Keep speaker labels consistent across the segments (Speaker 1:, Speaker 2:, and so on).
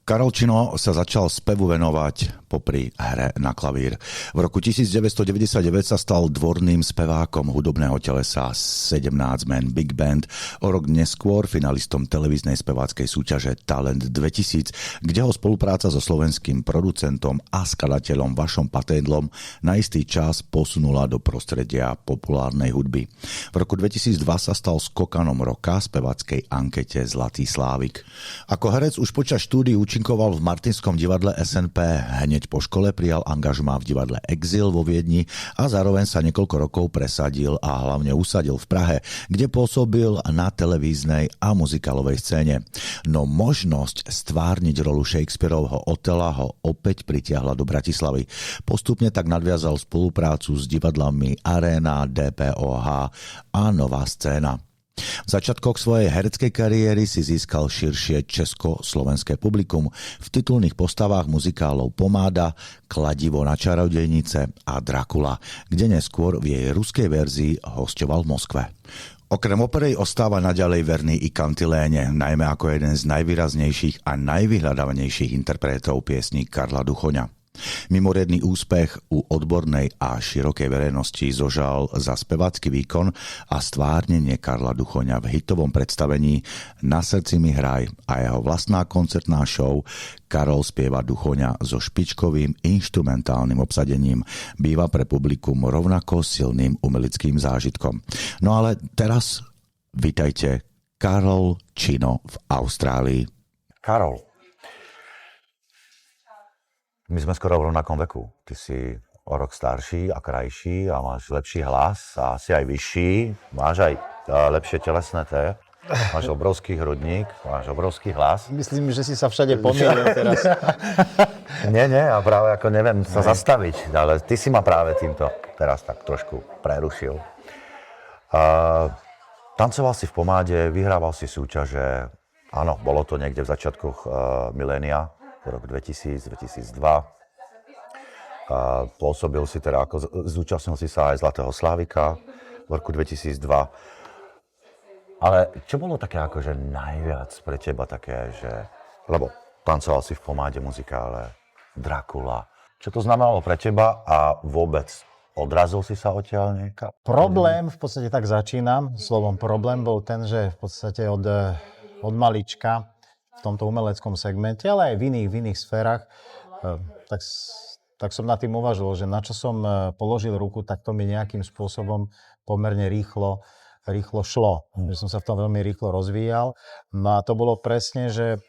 Speaker 1: Karol Čino sa začal spevu venovať popri hre na klavír. V roku 1999 sa stal dvorným spevákom hudobného telesa 17 Men Big Band, o rok neskôr finalistom televíznej speváckej súťaže Talent 2000, kde ho spolupráca so slovenským producentom a skladateľom Vašom Patédlom na istý čas posunula do prostredia populárnej hudby. V roku 2002 sa stal skokanom roka speváckej ankete Zlatý Slávik. Ako herec už počas štúdií účinkoval v Martinskom divadle SNP, hneď po škole prijal angažmá v divadle Exil vo Viedni a zároveň sa niekoľko rokov presadil a hlavne usadil v Prahe, kde pôsobil na televíznej a muzikálovej scéne. No možnosť stvárniť rolu Shakespearovho Otela ho opäť pritiahla do Bratislavy. Postupne tak nadviazal spoluprácu s divadlami Aréna, DPOH a Nová scéna. V začiatkoch svojej hereckej kariéry si získal širšie československé publikum v titulných postavách muzikálov Pomáda, Kladivo na čarodejnice a Drakula, kde neskôr v jej ruskej verzii hosťoval v Moskve. Okrem opery ostáva naďalej verný i kantiléne, najmä ako jeden z najvýraznejších a najvyhľadávanejších interpretov piesní Karla Duchoňa. Mimoriadny úspech u odbornej a širokej verejnosti zožal za spevácky výkon a stvárnenie Karla Duchoňa v hitovom predstavení Na srdci mi hraj a jeho vlastná koncertná show Karol spieva Duchoňa so špičkovým inštrumentálnym obsadením býva pre publikum rovnako silným umeleckým zážitkom. No ale teraz vitajte Karol Čino v Austrálii.
Speaker 2: Karol, my sme skoro v rovnakom veku. Ty si o rok starší a krajší a máš lepší hlas a si aj vyšší. Máš aj lepšie telesné té. Máš obrovský hrudník, máš obrovský hlas.
Speaker 3: Myslím, že si sa všade pomýlil teraz.
Speaker 2: Nie, ja práve ako neviem sa zastaviť, ale ty si ma práve týmto teraz tak trošku prerušil. Tancoval si v Pomáde, vyhrával si súťaže. Áno, bolo to niekde v začiatkoch milénia. Rok 2000, 2002. Pôsobil si teda, zúčastnil si sa aj Zlatého Slávika v roku 2002. Ale čo bolo také akože najviac pre teba také, že... Lebo tancoval si v Pomáde muzikále Drakula. Čo to znamenalo pre teba a vôbec odrazil si sa odtiaľ niekam?
Speaker 3: Problém, v podstate tak začínam, slovom problém bol ten, že v podstate od malička v tomto umeleckom segmente, ale aj v iných sférach, tak som nad tým uvažoval, že na čo som položil ruku, tak to mi nejakým spôsobom pomerne rýchlo šlo. Že som sa v tom veľmi rýchlo rozvíjal. No a to bolo presne, že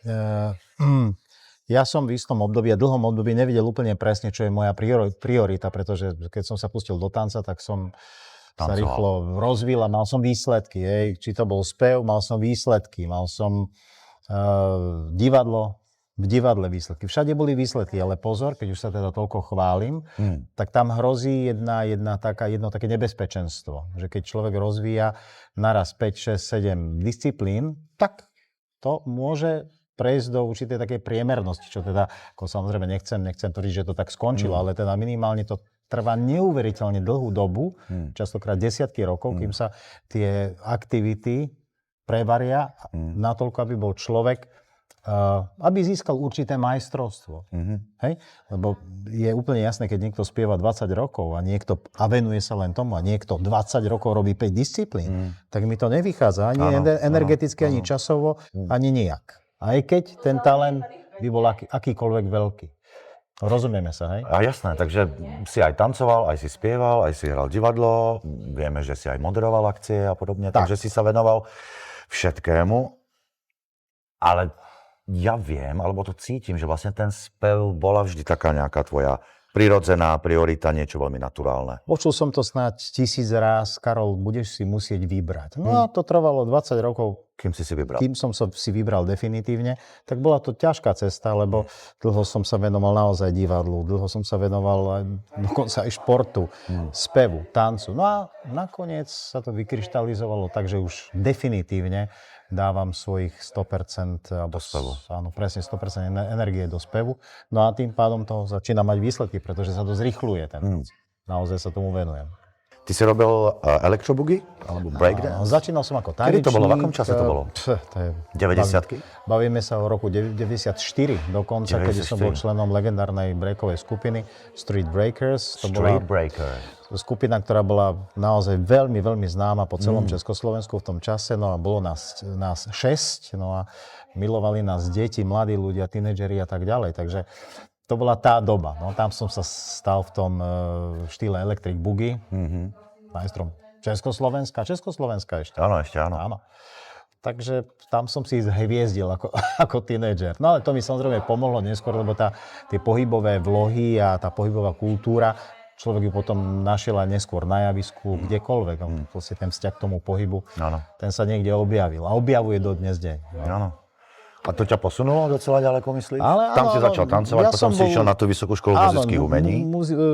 Speaker 3: ja som v istom období a dlhom období nevidel úplne presne, čo je moja priorita, pretože keď som sa pustil do tanca, tak som sa rýchlo rozvíjal a mal som výsledky. Či to bol spev, mal som výsledky, mal som v divadle výsledky. Všade boli výsledky, ale pozor, keď už sa teda toľko chválim, tak tam hrozí jedno také nebezpečenstvo, že keď človek rozvíja naraz 5, 6, 7 disciplín, tak to môže prejsť do určitej takej priemernosti, čo teda, ako samozrejme nechcem tvrdiť, že to tak skončilo, ale teda minimálne to trvá neuveriteľne dlhú dobu, častokrát desiatky rokov, kým sa tie aktivity prevaria natoľko, aby bol človek, aby získal určité majstrovstvo. Hej? Lebo je úplne jasné, keď niekto spieva 20 rokov a venuje sa len tomu a niekto 20 rokov robí 5 disciplín, tak mi to nevychádza ani energeticky, ani časovo, ani nijak. Aj keď ten talent by bol akýkoľvek veľký. Rozumieme sa, hej?
Speaker 2: A jasné, takže si aj tancoval, aj si spieval, aj si hral divadlo, vieme, že si aj moderoval akcie a podobne, takže si sa venoval všetkému, ale ja viem, alebo to cítim, že vlastne ten spev bola vždy taká nejaká tvoja prirodzená priorita, niečo veľmi naturálne.
Speaker 3: Počul som to snáď 1000 ráz, Karol, budeš si musieť vybrať. No a to trvalo 20 rokov.
Speaker 2: Kým si vybral?
Speaker 3: Kým som si vybral definitívne, tak bola to ťažká cesta, lebo dlho som sa venoval naozaj divadlu, dlho som sa venoval dokonca aj športu, spevu, tancu. No a nakoniec sa to vykryštalizovalo tak, že už definitívne dávam svojich 100%
Speaker 2: do spevu.
Speaker 3: Áno, presne 100% energie do spevu. No a tým pádom to začína mať výsledky, pretože sa to zrýchľuje ten. Naozaj sa tomu venujem.
Speaker 2: Ty si robil elektrobugy? Alebo breakdance?
Speaker 3: Začínal som ako tanečník.
Speaker 2: Kedy to bolo? V akom čase to bolo?
Speaker 3: To je
Speaker 2: 90-ky?
Speaker 3: Bavíme sa o roku 94 dokonca, keď som bol členom legendárnej breakovej skupiny Street Breakers. To bola skupina, ktorá bola naozaj veľmi, veľmi známa po celom Československu v tom čase. No a bolo nás 6, no a milovali nás deti, mladí ľudia, tínedžeri a tak ďalej. Takže to bola tá doba. No, tam som sa stal v tom štýle Electric Boogie. Majstrom Československa ešte.
Speaker 2: Áno, ešte áno.
Speaker 3: Takže tam som si hviezdil ako tínedžer. No ale to mi samozrejme pomohlo neskôr, lebo tie pohybové vlohy a tá pohybová kultúra, človek ju potom našiel aj neskôr na javisku, kdekoľvek. Vlastne ten vzťah k tomu pohybu, ten sa niekde objavil. A objavuje do dnes deň.
Speaker 2: Áno. A to ťa posunulo docela ďaleko, myslíš? Tam si začal tancovať, potom si išiel na tú Vysokú školu muzických umení.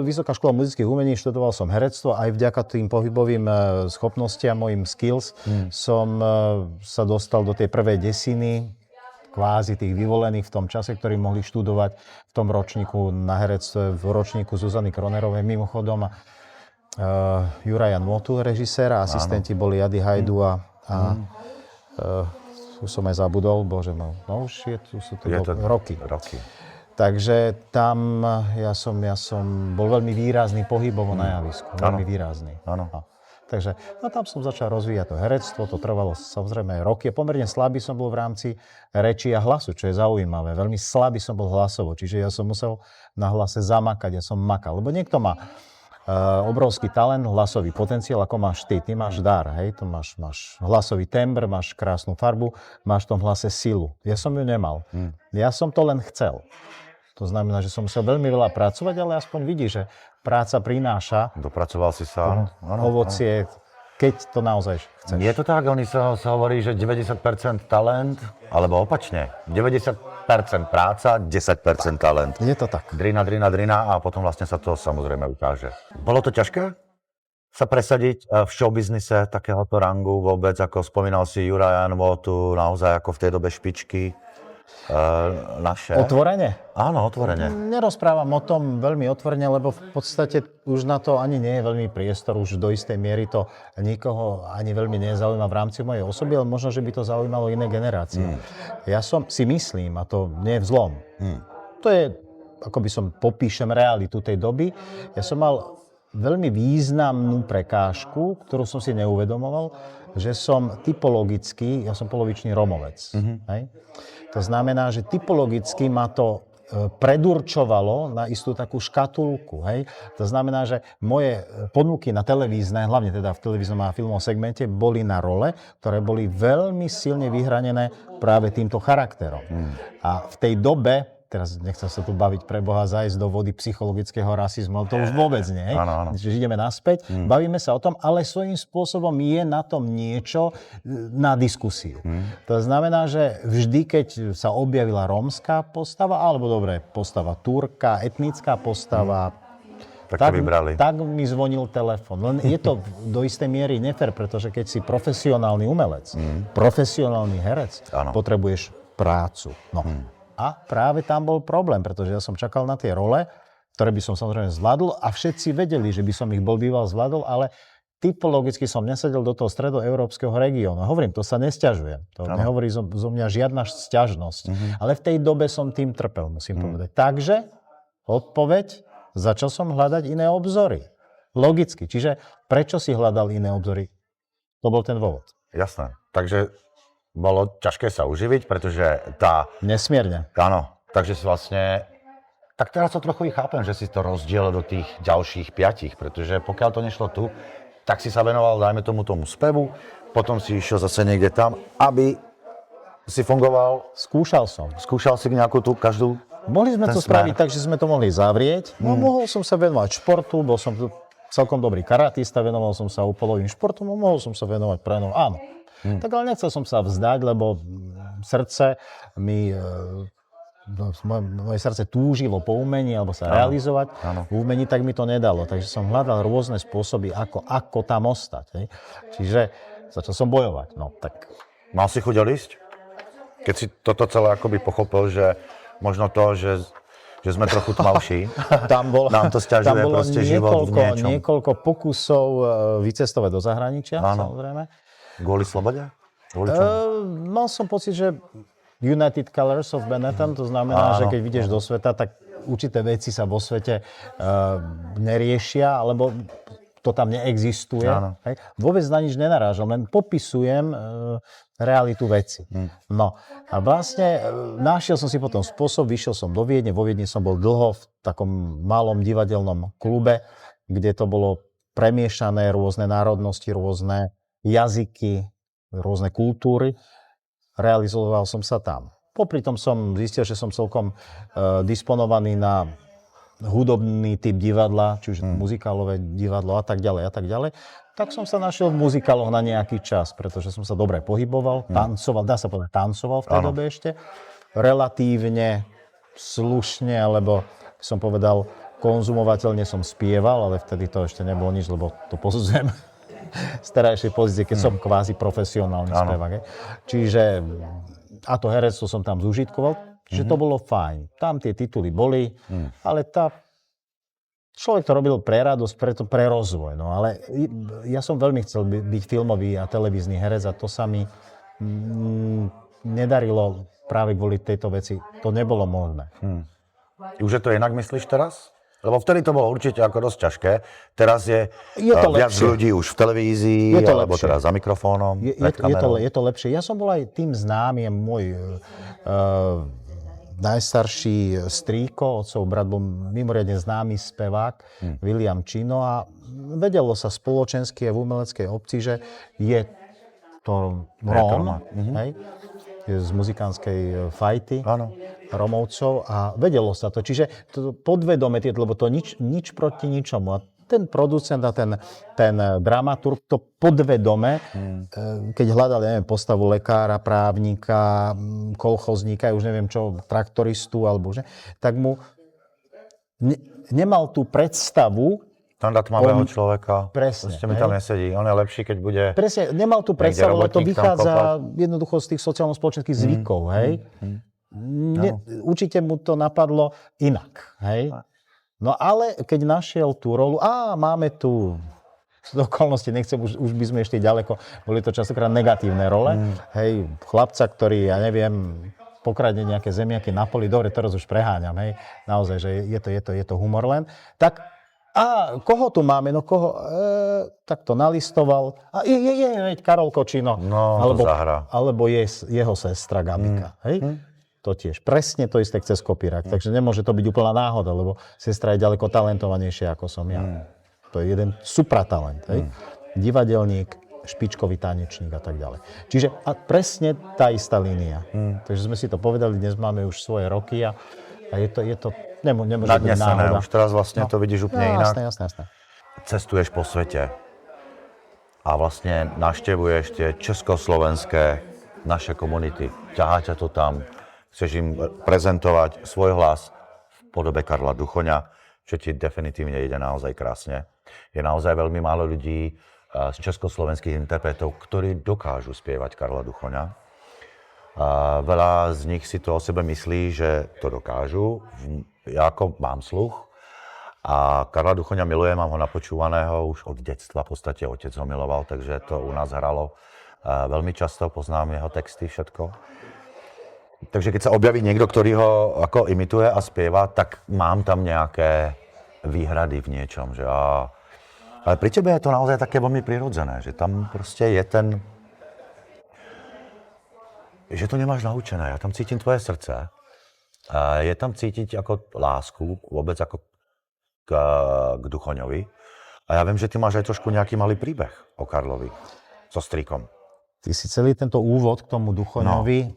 Speaker 3: Vysoká škola muzických umení, študoval som herectvo, aj vďaka tým pohybovým schopnostiam, mojim skills, som sa dostal do tej prvej desiny, kvázi tých vyvolených v tom čase, ktorí mohli študovať v tom ročníku na herectve, v ročníku Zuzany Kronerovej, mimochodom Juraja Nôtu, režiséra, asistenti boli Jady Hajdu a už som aj zabudol, bože môj, no už sú to roky. Takže tam ja som bol veľmi výrazný pohybovo na javisku, veľmi výrazný. Takže tam som začal rozvíjať to herectvo, to trvalo samozrejme roky. Pomerne slabý som bol v rámci reči a hlasu, čo je zaujímavé. Veľmi slabý som bol hlasovo, čiže ja som musel na hlase zamakať, ja som makal. Lebo niekto má obrovský talent, hlasový potenciál, ako máš ty. Ty máš dar, hej? To máš hlasový tembr, máš krásnu farbu, máš v tom hlase silu. Ja som ju nemal. Ja som to len chcel. To znamená, že som musel veľmi veľa pracovať, ale aspoň vidíš, že práca prináša.
Speaker 2: Dopracoval si sa.
Speaker 3: Ovocie, keď to naozaj chceš.
Speaker 2: Je to tak, oni sa hovorí, že 90% talent, alebo opačne, 90% práca, 10% talent.
Speaker 3: Je to tak.
Speaker 2: Drina a potom vlastne sa to samozrejme ukáže. Bolo to ťažké sa presadiť v showbiznise takéhoto rangu vôbec, ako spomínal si Juraja Nôtu, naozaj ako v tej dobe špičky naše?
Speaker 3: Otvorene?
Speaker 2: Áno, otvorene.
Speaker 3: Nerozprávam o tom veľmi otvorene, lebo v podstate už na to ani nie je veľmi priestor, už do istej miery to nikoho ani veľmi nezaujíma v rámci mojej osoby, ale možno, že by to zaujímalo iné generácie. Ja si myslím, a to nie je vzlom, to je, ako by som popíšem realitu tej doby, ja som mal veľmi významnú prekážku, ktorú som si neuvedomoval, že som typologicky, ja som polovičný Romovec. Hej? To znamená, že typologicky ma to predurčovalo na istú takú škatulku. Hej? To znamená, že moje ponuky na televízne, hlavne teda v televíznom a filmovom segmente, boli na role, ktoré boli veľmi silne vyhranené práve týmto charakterom. A v tej dobe, teraz nechcem sa tu baviť pre Boha, zájsť do vody psychologického rasizmu, ale to už vôbec nie.
Speaker 2: Áno.
Speaker 3: Čiže ideme naspäť, bavíme sa o tom, ale svojím spôsobom je na tom niečo na diskusiu. To znamená, že vždy, keď sa objavila rómska postava, alebo dobre, postava Turka, etnická postava, tak mi zvonil telefon. Len je to do istej miery nefér, pretože keď si profesionálny umelec, profesionálny herec, potrebuješ prácu. A práve tam bol problém, pretože ja som čakal na tie role, ktoré by som samozrejme zvládol a všetci vedeli, že by som ich bol býval zvládol, ale typologicky som nesedel do toho stredoeurópskeho regiónu. Hovorím, to sa nesťažujem. To nehovorí zo mňa žiadna sťažnosť. Ale v tej dobe som tým trpel, musím povedať. Takže odpoveď, začal som hľadať iné obzory. Logicky. Čiže prečo si hľadal iné obzory? To bol ten dôvod.
Speaker 2: Jasné. Takže bolo ťažké sa uživiť, pretože
Speaker 3: Nesmierne.
Speaker 2: Áno, takže si vlastne... Tak teraz to trochu chápem, že si to rozdielil do tých ďalších 5, pretože pokiaľ to nešlo tu, tak si sa venoval, dajme tomu spevu, potom si išiel zase niekde tam, aby si fungoval...
Speaker 3: Skúšal
Speaker 2: si nejakú tú každú...
Speaker 3: Mohli sme to spraviť tak, že sme to mohli zavrieť. Mohol som sa venovať športu, bol som celkom dobrý karatista, venoval som sa úpolovým športom, mohol som sa venovať prénom, áno. Tak ale nechcel som sa vzdať, lebo srdce moje srdce túžilo po umení alebo sa realizovať v umení, tak mi to nedalo. Takže som hľadal rôzne spôsoby, ako tam ostať. Hej. Čiže začal som bojovať. No, tak.
Speaker 2: Mal si chuť odísť? Keď si toto celé akoby pochopil, že možno to, že že sme trochu tmavší. Nám to sťažuje
Speaker 3: tam bolo
Speaker 2: proste život v niečom.
Speaker 3: niekoľko pokusov vycestovať do zahraničia, samozrejme.
Speaker 2: Kvôli slobode? Kvôli čomu?
Speaker 3: Mal som pocit, že United Colors of Benetton, to znamená, že keď vidieš do sveta, tak určité veci sa vo svete neriešia, alebo to tam neexistuje. Hej? Vôbec na nič nenarážam, len popisujem realitu veci. No a vlastne našiel som si potom spôsob, vyšiel som do Viedne. Vo Viedni som bol dlho v takom malom divadelnom klube, kde to bolo premiešané rôzne národnosti, rôzne jazyky, rôzne kultúry. Realizoval som sa tam. Popri tom som zistil, že som celkom disponovaný na hudobný typ divadla, či už muzikálové divadlo a tak ďalej a tak ďalej. Tak som sa našiel v muzikáloch na nejaký čas, pretože som sa dobre pohyboval, tancoval, dá sa povedať, tancoval v tej dobe ešte. Relatívne slušne, alebo som povedal, konzumovateľne som spieval, ale vtedy to ešte nebolo nič, lebo to posudzujem z terajšej pozície, keď som kvázi profesionálny spevák. Čiže, a to herectvo som tam zúžitkoval, čiže to bolo fajn. Tam tie tituly boli, ale človek to robil pre radosť, pre rozvoj. No ale ja som veľmi chcel byť filmový a televízny herec a to sa mi nedarilo práve kvôli tejto veci. To nebolo možné.
Speaker 2: Už je to inak myslíš teraz? Lebo vtedy to bolo určite ako dosť ťažké. Teraz je to viac ľudí už v televízii, alebo teraz za mikrofónom, pred kamerou.
Speaker 3: Je to lepšie. Ja som bol aj tým známy, môj najstarší strýko, otcov brat, bol mimoriadne známy spevák, William Chino, a vedelo sa spoločensky a v umeleckej obci, že je to Róm, hej, je z muzikánskej fajty Romovcov a vedelo sa to. Čiže to podvedome, lebo to nič proti ničomu. A ten producent a ten dramaturg to podvedome, keď hľadal, neviem, postavu lekára, právnika, kolchozníka, už neviem čo, traktoristu, alebo že, tak mu nemal tú predstavu,
Speaker 2: tam dá tmavého človeka.
Speaker 3: Presne.
Speaker 2: Proste mi tam nesedí. On je lepší, keď bude...
Speaker 3: Presne, nemal tú predstavu, ale to vychádza jednoducho z tých sociálno-spoločenských zvykov, hej. Určite mu to napadlo inak, hej. No ale keď našiel tú rolu, máme tu z okolnosti, nechcem, už by sme ešte ďaleko, boli to častokrát negatívne role, hej, chlapca, ktorý, ja neviem, pokradne nejaké zemiaky na poli, dobre, teraz už preháňam, hej, naozaj, že je to humor len, tak koho tu máme? No koho? Tak to nalistoval. A je Karol Kočino.
Speaker 2: No,
Speaker 3: alebo je jeho sestra Gabika. Hej? To tiež. Presne to isté cez kopírák. Takže nemôže to byť úplná náhoda, lebo sestra je ďaleko talentovanejšia ako som ja. To je jeden supratalent. Hej? Divadelník, špičkový tanečník a tak ďalej. Čiže presne tá istá línia. Takže sme si to povedali, dnes máme už svoje roky a je to nemôže byť náhoda.
Speaker 2: Už teraz vlastne to vidíš úplne inak.
Speaker 3: Jasné.
Speaker 2: Cestuješ po svete a vlastne navštevuješ tie československé naše komunity. Ťahá ťa to tam. Chceš im prezentovať svoj hlas v podobe Karla Duchoňa, čo ti definitívne ide naozaj krásne. Je naozaj veľmi málo ľudí z československých interpretov, ktorí dokážu spievať Karla Duchoňa. A veľa z nich si to o sebe myslí, že to dokážu. Ja ako mám sluch a Karla Duchoňa milujem, mám ho napočúvaného už od detstva, v podstate otec ho miloval, takže to u nás hralo veľmi často, poznám jeho texty, všetko. Takže keď sa objaví niekto, ktorý ho ako imituje a spieva, tak mám tam nejaké výhrady v niečom, že ale pri tebe je to naozaj také veľmi prirodzené, že tam proste je že to nemáš naučené, ja tam cítim tvoje srdce. Je tam cítiť ako lásku, vôbec ako k Duchoňovi. A ja viem, že ty máš aj trošku nejaký malý príbeh o Karlovi so strýkom.
Speaker 3: Ty si celý tento úvod k tomu Duchoňovi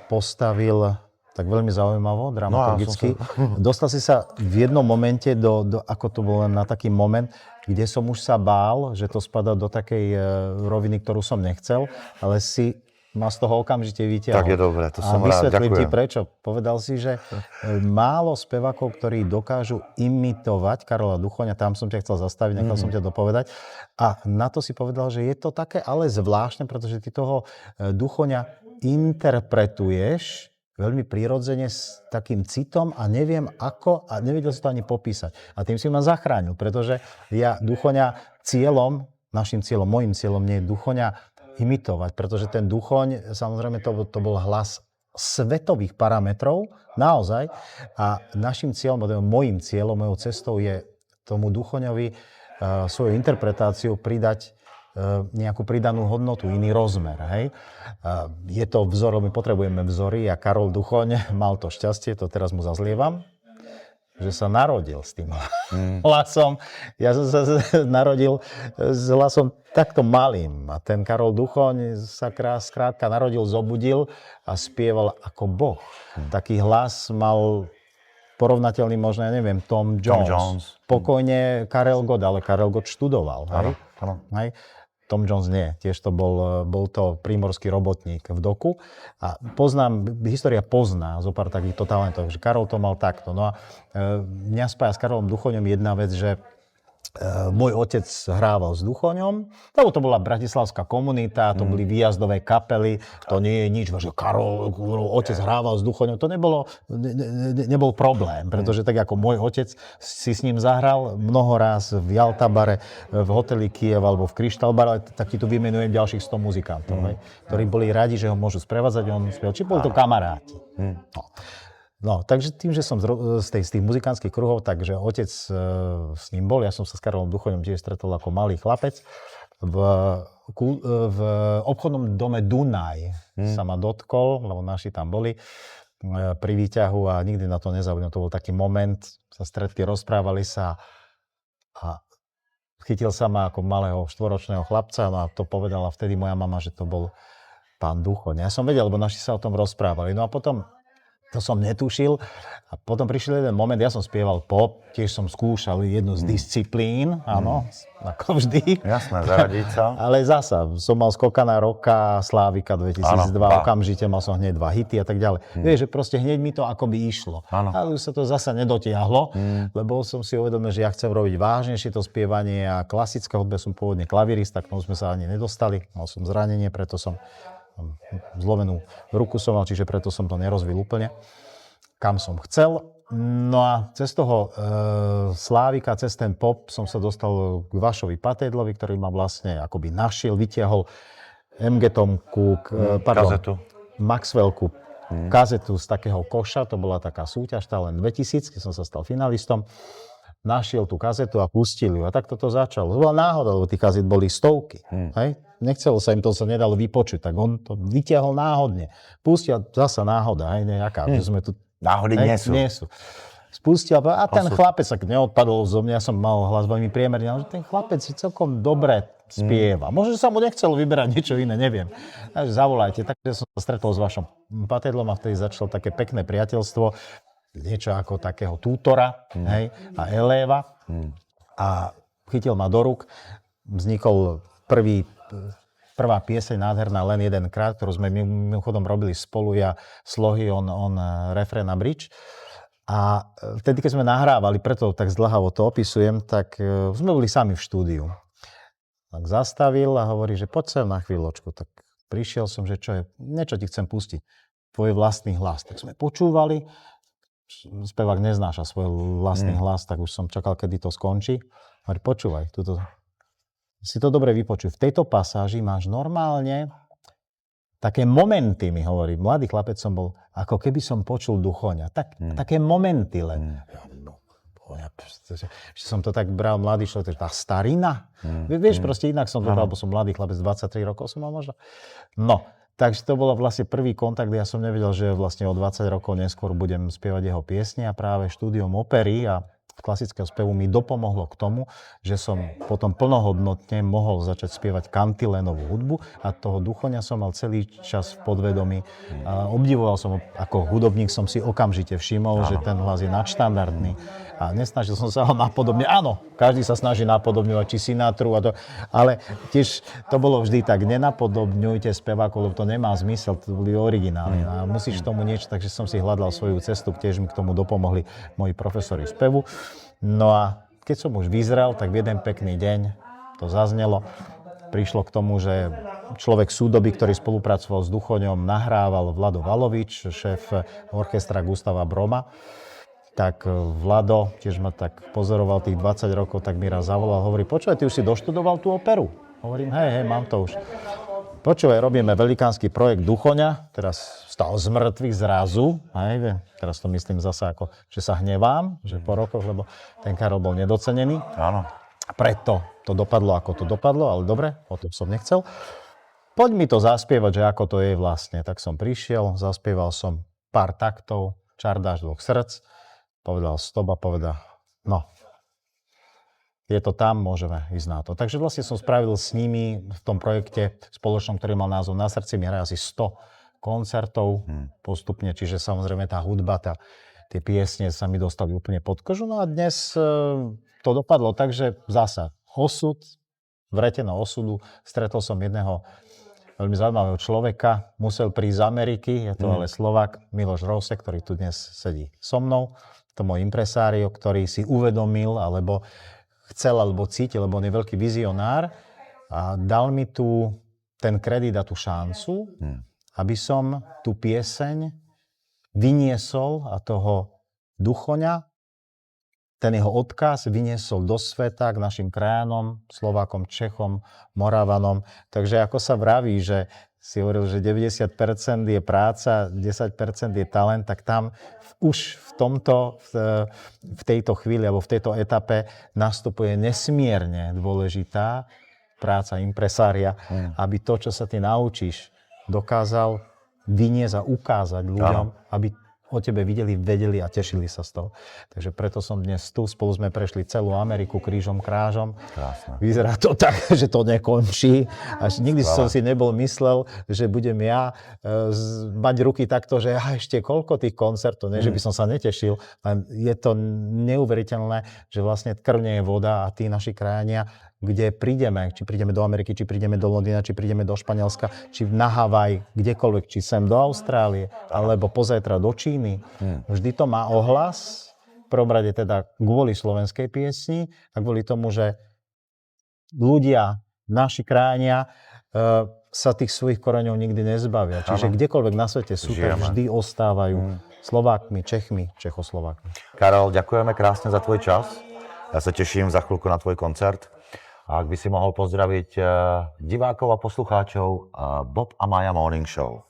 Speaker 3: postavil tak veľmi zaujímavo, dramaturgicky. Dostal si sa v jednom momente ako to bol len na taký moment, kde som už sa bál, že to spadá do takej roviny, ktorú som nechcel, ale si ma z toho okamžite vytiahol.
Speaker 2: Tak je dobré, to som rád, ďakujem. A vysvetlím ti prečo. Povedal si, že málo spevákov, ktorí dokážu imitovať Karla Duchoňa, tam som ťa chcel zastaviť, nechal som ťa dopovedať. A na to si povedal, že je to také ale zvláštne, pretože ty toho Duchoňa interpretuješ
Speaker 3: veľmi prirodzene s takým citom a neviem ako a nevedel som to ani popísať. A tým si ma zachránil, pretože ja Duchoňa našim cieľom, môjim cieľom nie je Duchoňa imitovať, pretože ten Duchoň, samozrejme to bol hlas svetových parametrov, naozaj. A našim cieľom, môjim cieľom, mojou cestou je tomu Duchoňovi svoju interpretáciu pridať nejakú pridanú hodnotu, iný rozmer. Hej? Je to vzor, my potrebujeme vzory a Karol Duchoň mal to šťastie, to teraz mu zazlievam, že sa narodil s tým hlasom. Ja som sa narodil s hlasom takto malým a ten Karol Duchoň sa skrátka narodil, zobudil a spieval ako Boh. Taký hlas mal porovnateľný možno, ja neviem, Tom Jones. Pokojne Karel Gott, ale Karel Gott študoval. Hej? Tom Jones nie, tiež to bol to prímorský robotník v doku. A história pozná zo pár takýchto talentov, že Karol to mal takto. No a mňa spája s Karolom Duchoňom jedna vec, že môj otec hrával s Duchoňom, lebo to bola bratislavská komunita, to boli výjazdové kapely, to nie je nič, že Karol, otec hrával s Duchoňom, to nebol problém, pretože tak ako môj otec si s ním zahral mnoho raz v Jaltabare, v hoteli Kiev alebo v Kryštálbare, tak ti tu vymenujem ďalších 100 muzikantov, ktorí boli radi, že ho môžu sprevádzať, on spieval, či boli to kamaráti. No, takže tým, že som z tých muzikantských kruhov, takže otec s ním bol, ja som sa s Karolom Duchoňom tiež stretol ako malý chlapec. V obchodnom dome Dunaj sa ma dotkol, lebo naši tam boli pri výťahu a nikdy na to nezabudnem. To bol taký moment, sa stretli, rozprávali sa a chytil sa ma ako malého 4-ročného chlapca, no a to povedala vtedy moja mama, že to bol pán Duchoň. Ja som vedel, lebo naši sa o tom rozprávali. No a potom to som netušil. A potom prišiel jeden moment, ja som spieval pop, tiež som skúšal jednu z disciplín, áno, ako vždy.
Speaker 2: Jasné, zaradiť sa.
Speaker 3: Ale zasa, som mal Skokana roka, Slávika 2002, okamžite mal som hneď 2 hity a tak ďalej. Vieš, že proste hneď mi to akoby išlo. Ale už sa to zasa nedotiahlo, lebo som si uvedomil, že ja chcem robiť vážnejšie to spievanie a klasické hudbe som pôvodne klavirista, k tomu sme sa ani nedostali. Mal som zranenie, preto som zlomenú ruku som mal, čiže preto som to nerozvil úplne, kam som chcel. No a cez toho Slávika, cez ten pop som sa dostal k Vašovi Patejdlovi, ktorý ma vlastne akoby našiel, vytiahol MG-tomku,
Speaker 2: kazetu.
Speaker 3: Maxwellku, kazetu z takého koša, to bola taká súťaž, Talent 2000, keď som sa stal finalistom. Našiel tú kazetu a pustil ju. A tak toto začalo. To bola náhoda, lebo tých kazet boli stovky. Hej? Nechcelo sa im, to sa nedalo vypočuť, tak on to vytiahol náhodne. Pustil, zasa náhoda, hej, nejaká, že sme tu...
Speaker 2: Náhody nie sú.
Speaker 3: Spustil a ten chlapec sa neodpadol zo mňa, ja som mal hlas veľmi priemerný, ale ten chlapec si celkom dobre spieva. Možno sa mu nechcelo vyberať niečo iné, neviem. Takže zavolajte. Takže som sa stretol s Vašom Patejdlom a vtedy začalo také pekné priateľstvo. Niečo ako takého tútora, hej, a eléva. A chytil ma do rúk. Vznikol prvá pieseň nádherná Len jeden krát, ktorú sme mimochodom robili spolu, ja slohy, on refrén a bridge. A vtedy, keď sme nahrávali, preto tak zdĺhavo to opisujem, tak sme boli sami v štúdiu. Tak zastavil a hovorí, že poď sem na chvíľočku. Tak prišiel som, že čo je, niečo ti chcem pustiť. Tvoj vlastný hlas. Tak sme počúvali. Spevák neznáša svoj vlastný hlas, tak už som čakal, kedy to skončí. Hovorí, počúvaj, si to dobre vypočuj. V tejto pasáži máš normálne také momenty, mi hovorí. Mladý chlapec som bol, ako keby som počul Duchoňa. Také momenty len. Že som to tak bral, mladý človek, tá starina. Vieš, proste inak som to bral, bo som mladý chlapec, 23 rokov som mal možno. No. Takže to bolo vlastne prvý kontakt, ja som nevedel, že vlastne o 20 rokov neskôr budem spievať jeho piesne a práve štúdium opery a klasického spevu mi dopomohlo k tomu, že som potom plnohodnotne mohol začať spievať kantilénovú hudbu a toho Duchoňa som mal celý čas v podvedomí. A obdivoval som, ako hudobník som si okamžite všimol, že ten hlas je nadštandardný a nesnažil som sa ho napodobňovať. Áno, každý sa snaží napodobňovať, či Sinatru a to, ale tiež to bolo vždy tak, nenapodobňujte spevákov, lebo to nemá zmysel, to boli originálne a musíš tomu niečo, takže som si hľadal svoju cestu, tiež mi k tomu dopomohli moji profesori spevu. No a keď som už vyzrel, tak v jeden pekný deň to zaznelo prišlo k tomu, že človek súdoby, ktorý spolupracoval s Duchoňom, nahrával Vlado Valovič, šéf orchestra Gustava Broma. Tak Vlado, tiež ma tak pozoroval tých 20 rokov, tak mi raz zavolal, hovorí, počúvaj, ty už si doštudoval tú operu? Hovorím, hej, mám to už. Počúvaj, robíme velikánsky projekt Duchoňa, teraz stal z mŕtvych zrazu, hej, teraz to myslím zase ako, že sa hnevám, že po rokoch, lebo ten Karol bol nedocenený.
Speaker 2: Áno.
Speaker 3: Preto to dopadlo, ako to dopadlo, ale dobre, o tom som nechcel. Poď mi to zaspievať, že ako to je vlastne. Tak som prišiel, zaspieval som pár taktov, Čardáš dvoch srdc, povedal stop a povedal, no, je to tam, môžeme ísť na to. Takže vlastne som spravil s nimi v tom projekte spoločnom, ktorý mal názov Na srdci, mi hraje asi 100 koncertov postupne, čiže samozrejme tá hudba, tie piesne sa mi dostali úplne pod kožu. No a dnes to dopadlo tak, že zasa osud, vreteno osudu, stretol som jedného veľmi zaujímavého človeka, musel prísť z Ameriky, je to ale Slovák, Miloš Rose, ktorý tu dnes sedí so mnou. To môj impresário, ktorý si uvedomil, alebo chcel, alebo cítil, lebo on je veľký vizionár a dal mi tu ten kredit a tú šancu, aby som tú pieseň vyniesol a toho Duchoňa, ten jeho odkaz vyniesol do sveta k našim krajanom, Slovákom, Čechom, Moravanom. Takže ako sa vraví, že si hovoril, že 90% je práca, 10% je talent, tak tam už v tejto chvíli alebo v tejto etape nastupuje nesmierne dôležitá práca impresária, aby to, čo sa ty naučíš, dokázal vyniesť a ukázať ľuďom, aby o tebe videli, vedeli a tešili sa z toho. Takže preto som dnes tu, spolu sme prešli celú Ameriku krížom, krážom.
Speaker 2: Krásne.
Speaker 3: Vyzerá to tak, že to nekončí. Až nikdy som si nebol myslel, že budem ja mať ruky takto, že ešte koľko tých koncertov, ne, že by som sa netešil. Je to neuveriteľné, že vlastne krv nie je voda a tí naši krajania, kde prídeme, či prídeme do Ameriky, či prídeme do Londýna, či prídeme do Španielska, či na Havaj, kdekoľvek, či sem do Austrálie, alebo pozajtra do Číny. Vždy to má ohlas, v prvom rade teda kvôli slovenskej piesni, a kvôli tomu, že ľudia, naši krajania, sa tých svojich koreňov nikdy nezbavia. Čiže kdekoľvek na svete sú, tak vždy ostávajú Slovákmi, Čechmi, Čechoslovákmi.
Speaker 2: Karol, ďakujeme krásne za tvoj čas. Ja sa teším za chvíľku na tvoj koncert. A ak by si mohol pozdraviť divákov a poslucháčov Bob a Maja Morning Show.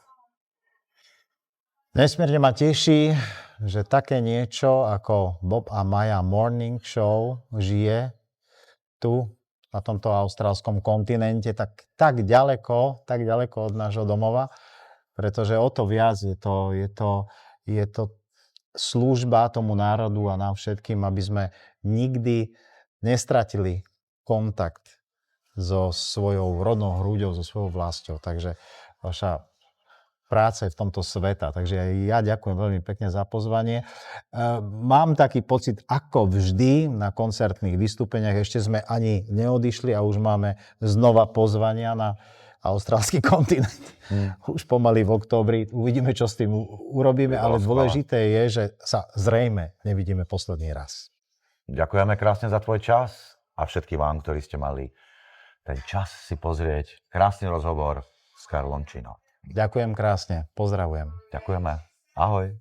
Speaker 3: Nesmierne ma teší, že také niečo ako Bob a Maja Morning Show žije tu, na tomto austrálskom kontinente, tak ďaleko od nášho domova, pretože o to viac je to služba tomu národu a nám všetkým, aby sme nikdy nestratili kontakt so svojou rodnou hruďou, so svojou vlastou. Takže vaša práca je v tomto sveta. Takže ja ďakujem veľmi pekne za pozvanie. Mám taký pocit, ako vždy na koncertných vystúpeniach, ešte sme ani neodišli a už máme znova pozvania na austrálsky kontinent. Už pomaly v októbri. Uvidíme, čo s tým urobíme, ale dôležité je, že sa zrejme nevidíme posledný raz.
Speaker 2: Ďakujeme krásne za tvoj čas. A všetkým vám, ktorí ste mali ten čas si pozrieť krásny rozhovor s Karolom Čínom.
Speaker 3: Ďakujem krásne, pozdravujem.
Speaker 2: Ďakujeme. Ahoj.